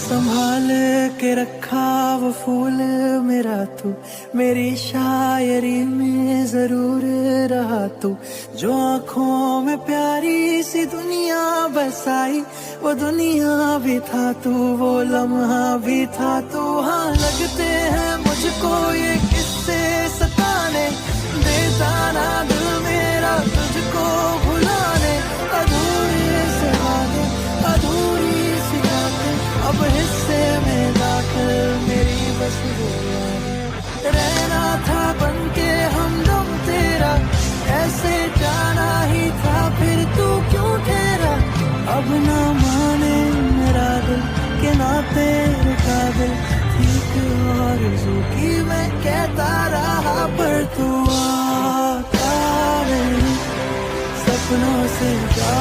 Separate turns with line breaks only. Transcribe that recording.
संभाल के रखा वो फूल मेरा तू, मेरी शायरी में जरूर रहा तू। जो आँखों में प्यारी सी दुनिया बसाई, वो दुनिया भी था तू, वो लम्हा भी था तू। हाँ लगते हैं मुझको ये किस्से सताने, देता ना दिल मेरा तुझको भुलाने। अधूरे से वादे, अधूरी सी बातें, अब हिस्से में दाखिल मेरी बस वो यादें। रहना था बनके हमदम तेरा, ऐसे जाना ही था, फिर तू क्यों ठहरा। अब ना माने मेरा दिल के ना तेरे काबिल, ठीक आरज़ू की मैं कहता रहा, पर तू आता नहीं सपनों से जा।